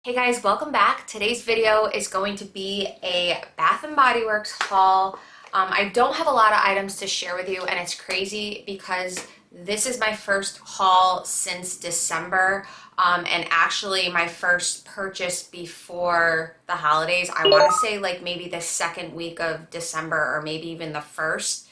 Hey guys, welcome back. Today's video is going to be a Bath & Body Works haul. I don't have a lot of items to share with you, and it's crazy because this is my first haul since December, and actually my first purchase before the holidays. I want to say like maybe the second week of December or maybe even the first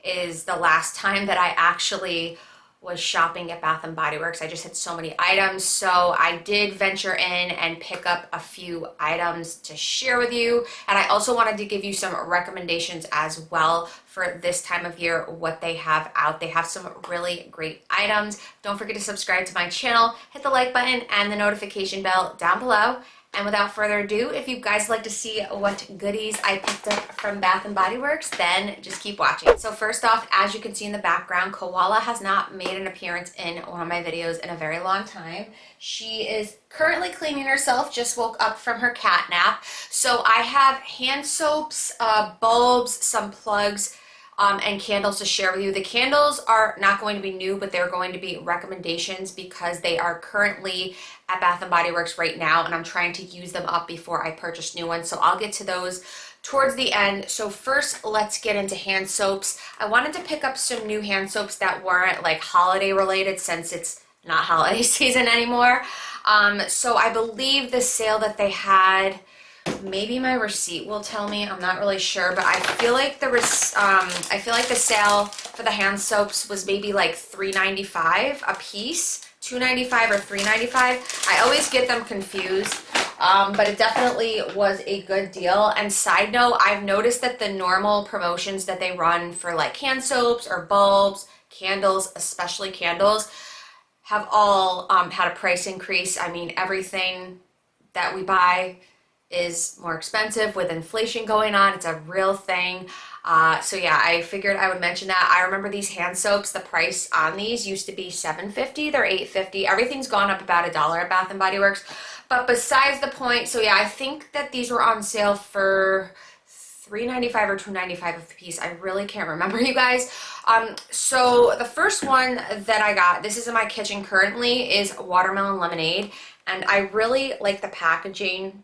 is the last time that I actually was shopping at Bath and Body Works. I just had so many items, so I did venture in and pick up a few items to share with you. And I also wanted to give you some recommendations as well for this time of year, what they have out. They have some really great items. Don't forget to subscribe to my channel, hit the like button and the notification bell down below. And without further ado, if you guys like to see what goodies I picked up from Bath & Body Works, then just keep watching. So first off, as you can see in the background, Koala has not made an appearance in one of my videos in a very long time. She is currently cleaning herself, just woke up from her cat nap. So I have hand soaps, bulbs, some plugs, and candles to share with you. The candles are not going to be new, but they're going to be recommendations because they are currently at Bath & Body Works right now, and I'm trying to use them up before I purchase new ones. So I'll get to those towards the end. So first, let's get into hand soaps. I wanted to pick up some new hand soaps that weren't like holiday related since it's not holiday season anymore. So I believe the sale that they had, maybe my receipt will tell me, I'm not really sure, but I feel like the sale for the hand soaps was maybe like $3.95 a piece, $2.95 or $3.95. I always get them confused, but it definitely was a good deal. And side note, I've noticed that the normal promotions that they run for like hand soaps or bulbs, candles, especially candles, have all had a price increase. I mean, everything that we buy is more expensive with inflation going on. It's a real thing. So yeah, I figured I would mention that. I remember these hand soaps, the price on these used to be $7.50, they're $8.50. Everything's gone up about $1 at Bath & Body Works. But besides the point, so yeah, I think that these were on sale for $3.95 or $2.95 a piece. I really can't remember, you guys. So the first one that I got, this is in my kitchen currently, is watermelon lemonade, and I really like the packaging.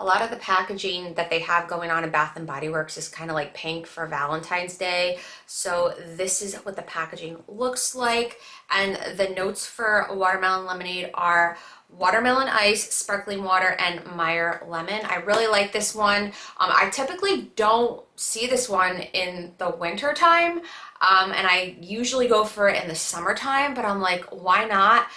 A lot of the packaging that they have going on in Bath and Body Works is kind of like pink for Valentine's Day. So this is what the packaging looks like. And the notes for watermelon lemonade are watermelon ice, sparkling water, and Meyer lemon. I really like this one. I typically don't see this one in the winter time, and I usually go for it in the summertime, but I'm like, why not?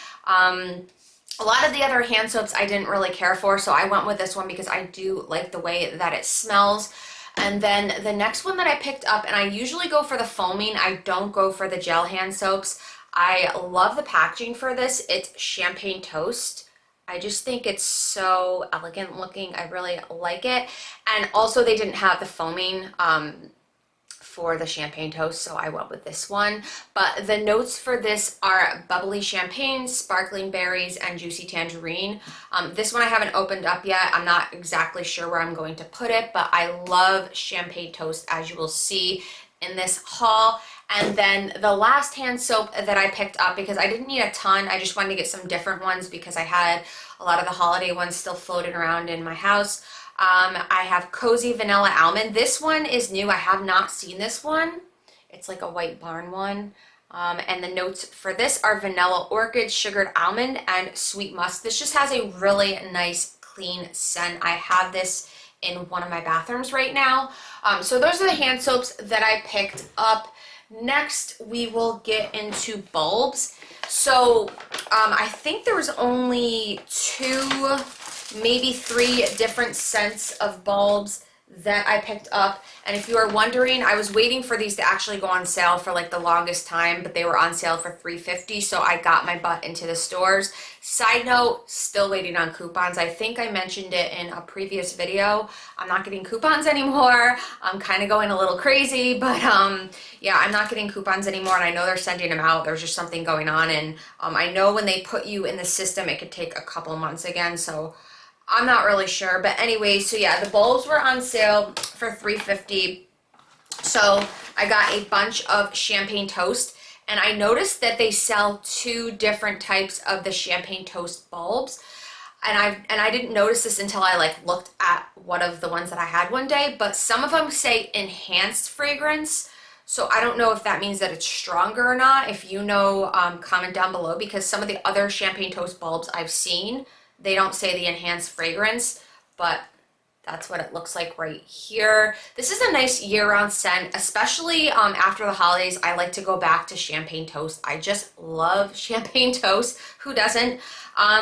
A lot of the other hand soaps I didn't really care for, so I went with this one because I do like the way that it smells. And then the next one that I picked up, and I usually go for the foaming, I don't go for the gel hand soaps. I love the packaging for this. It's champagne toast. I just think it's so elegant looking. I really like it. And also they didn't have the foaming for the champagne toast, so I went with this one. But the notes for this are bubbly champagne, sparkling berries, and juicy tangerine. This one I haven't opened up yet. I'm not exactly sure where I'm going to put it, but I love champagne toast, as you will see in this haul. And then the last hand soap that I picked up, because I didn't need a ton, I just wanted to get some different ones because I had a lot of the holiday ones still floating around in my house. I have Cozy Vanilla Almond. This one is new. I have not seen this one. It's like a White Barn one. And the notes for this are vanilla orchid, sugared almond, and sweet musk. This just has a really nice, clean scent. I have this in one of my bathrooms right now. So those are the hand soaps that I picked up. Next, we will get into bulbs. So I think there was only two, maybe three different scents of bulbs that I picked up. And if you are wondering, I was waiting for these to actually go on sale for like the longest time, but they were on sale for $3.50, so I got my butt into the stores. Side note, still waiting on coupons. I think I mentioned it in a previous video. I'm not getting coupons anymore. I'm kind of going a little crazy, but yeah, I'm not getting coupons anymore, and I know they're sending them out. There's just something going on, and I know when they put you in the system, it could take a couple months again, so I'm not really sure. But anyway, so yeah, the bulbs were on sale for $3.50. So I got a bunch of champagne toast, and I noticed that they sell two different types of the champagne toast bulbs. I didn't notice this until I like looked at one of the ones that I had one day, but some of them say enhanced fragrance. So I don't know if that means that it's stronger or not. If you know, comment down below, because some of the other Champagne Toast bulbs I've seen, they don't say the enhanced fragrance, but that's what it looks like right here. This is a nice year-round scent, especially after the holidays. I like to go back to Champagne Toast. I just love Champagne Toast. Who doesn't?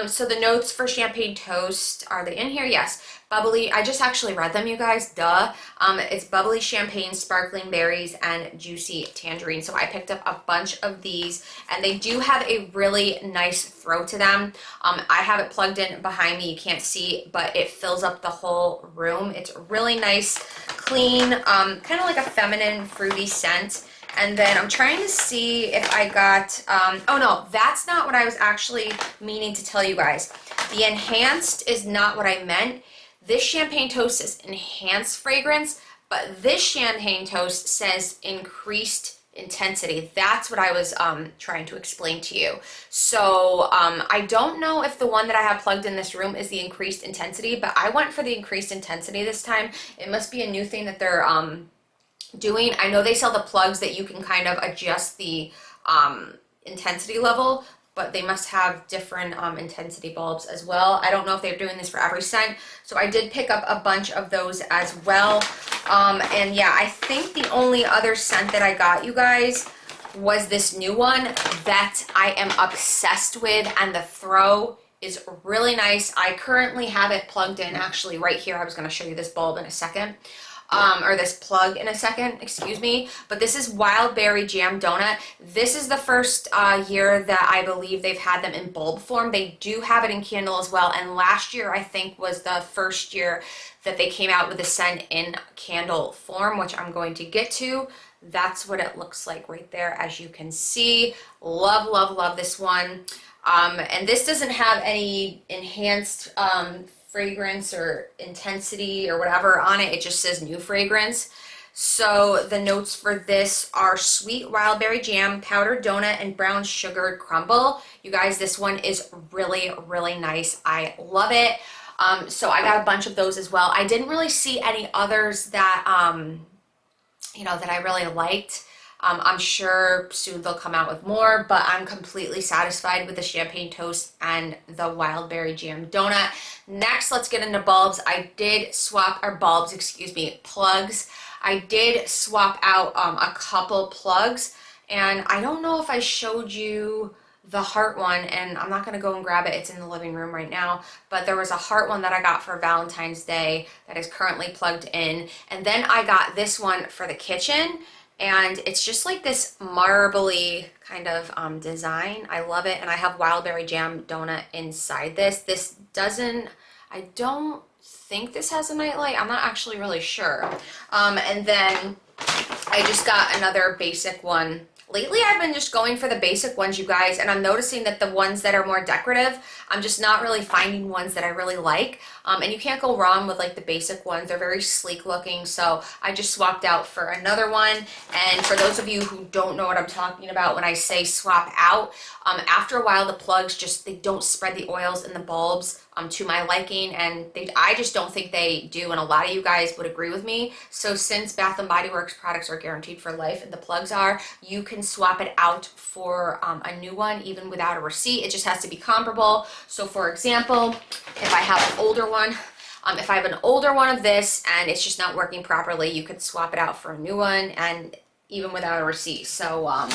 So the notes for Champagne Toast, are they in here? Yes. Bubbly, I just actually read them, you guys, duh. It's bubbly champagne, sparkling berries, and juicy tangerine. So I picked up a bunch of these, and they do have a really nice throw to them. I have it plugged in behind me, you can't see, but it fills up the whole room. It's really nice, clean, kind of like a feminine, fruity scent. And then I'm trying to see if I got, oh no, that's not what I was actually meaning to tell you guys. The enhanced is not what I meant. This Champagne Toast is enhanced fragrance, but this Champagne Toast says increased intensity. That's what I was trying to explain to you. So I don't know if the one that I have plugged in this room is the increased intensity, but I went for the increased intensity this time. It must be a new thing that they're doing. I know they sell the plugs that you can kind of adjust the intensity level, but they must have different intensity bulbs as well. I don't know if they're doing this for every scent, so I did pick up a bunch of those as well. And yeah, I think the only other scent that I got, you guys, was this new one that I am obsessed with, and the throw is really nice. I currently have it plugged in actually right here. I was going to show you this bulb in a second. Or this plug in a second, excuse me, but this is Wild Berry Jam Donut. This is the first year that I believe they've had them in bulb form. They do have it in candle as well, and last year I think was the first year that they came out with the scent in candle form, which I'm going to get to. That's what it looks like right there, as you can see. Love, love, love this one. And this doesn't have any enhanced fragrance or intensity or whatever on it. It just says new fragrance. So the notes for this are sweet wild berry jam, powdered donut, and brown sugared crumble. You guys, this one is really, really nice. I love it. So I got a bunch of those as well. I didn't really see any others that, you know, that I really liked. I'm sure soon they'll come out with more, but I'm completely satisfied with the Champagne Toast and the Wild Berry Jam Donut. Next, let's get into bulbs. I did swap, or bulbs, excuse me, plugs. I did swap out a couple plugs, and I don't know if I showed you the heart one, and I'm not going to go and grab it. It's in the living room right now, but there was a heart one that I got for Valentine's Day that is currently plugged in, and then I got this one for the kitchen. And it's just like this marbly kind of design. I love it. And I have Wild Berry Jam Donut inside this. This doesn't, I don't think this has a nightlight. I'm not actually really sure. And then I just got another basic one. Lately, I've been just going for the basic ones, you guys, and I'm noticing that the ones that are more decorative, I'm just not really finding ones that I really like. And you can't go wrong with like the basic ones. They're very sleek looking, so I just swapped out for another one. And for those of you who don't know what I'm talking about when I say swap out, after a while the plugs just, they don't spread the oils in the bulbs to my liking, and I just don't think they do, and a lot of you guys would agree with me. So since Bath & Body Works products are guaranteed for life, and the plugs are, you can swap it out for a new one even without a receipt. It just has to be comparable. So for example, if I have an older one, if I have an older one of this and it's just not working properly, you could swap it out for a new one, and even without a receipt. So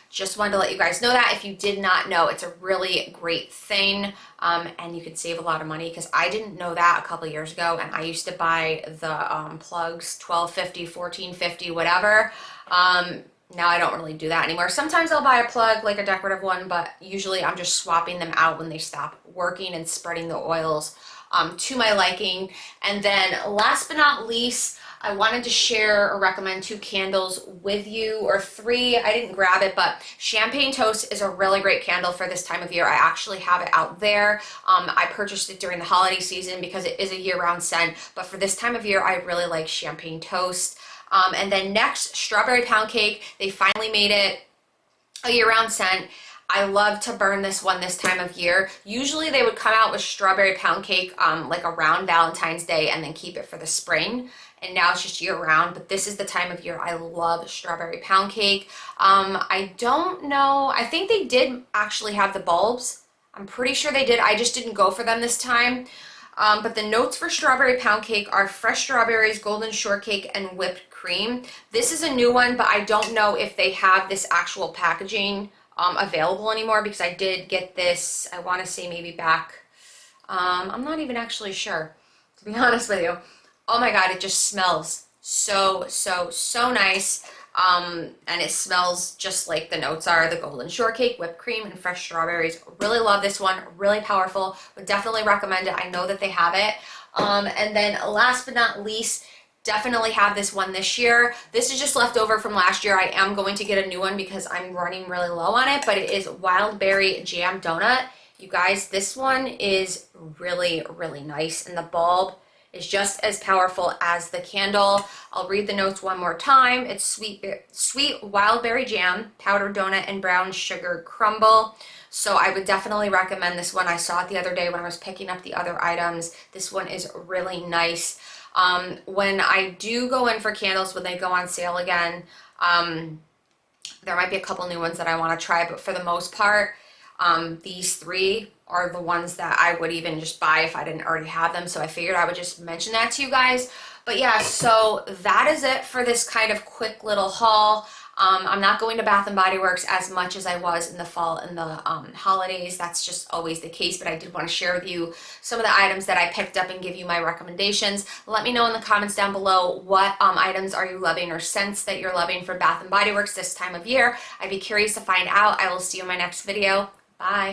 just wanted to let you guys know that. If you did not know, it's a really great thing, and you can save a lot of money, because I didn't know that a couple years ago, and I used to buy the plugs $12.50, $14.50, whatever. Now I don't really do that anymore. Sometimes I'll buy a plug, like a decorative one, but usually I'm just swapping them out when they stop working and spreading the oils to my liking. And then last but not least, I wanted to share or recommend 2 candles with you, or 3. I didn't grab it, but Champagne Toast is a really great candle for this time of year. I actually have it out there. I purchased it during the holiday season because it is a year-round scent, but for this time of year, I really like Champagne Toast. And then next, Strawberry Pound Cake. They finally made it a year-round scent. I love to burn this one this time of year. Usually they would come out with strawberry pound cake like around Valentine's Day and then keep it for the spring. And now it's just year round, but this is the time of year I love strawberry pound cake. I don't know, I think they did actually have the bulbs. I'm pretty sure they did. I just didn't go for them this time. But the notes for strawberry pound cake are fresh strawberries, golden shortcake, and whipped cream. This is a new one, but I don't know if they have this actual packaging available anymore, because I did get this, I want to say maybe back, I'm not even actually sure, to be honest with you. Oh my God, it just smells so nice. And it smells just like the notes are, the golden shortcake, whipped cream, and fresh strawberries. Really love this one, really powerful. Would definitely recommend it. I know that they have it. And then last but not least, definitely have this one this year. This is just left over from last year. I am going to get a new one because I'm running really low on it, but it is Wild Berry Jam Donut. You guys, this one is really nice, and the bulb is just as powerful as the candle. I'll read the notes one more time. It's sweet wild berry jam, powdered donut, and brown sugar crumble. So I would definitely recommend this one. I saw it the other day when I was picking up the other items. This one is really nice. When I do go in for candles, when they go on sale again, there might be a couple new ones that I want to try, but for the most part, these three are the ones that I would even just buy if I didn't already have them. So I figured I would just mention that to you guys. But yeah, so that is it for this kind of quick little haul. I'm not going to Bath & Body Works as much as I was in the fall and the holidays. That's just always the case, but I did want to share with you some of the items that I picked up and give you my recommendations. Let me know in the comments down below what items are you loving or scents that you're loving for Bath & Body Works this time of year. I'd be curious to find out. I will see you in my next video. Bye.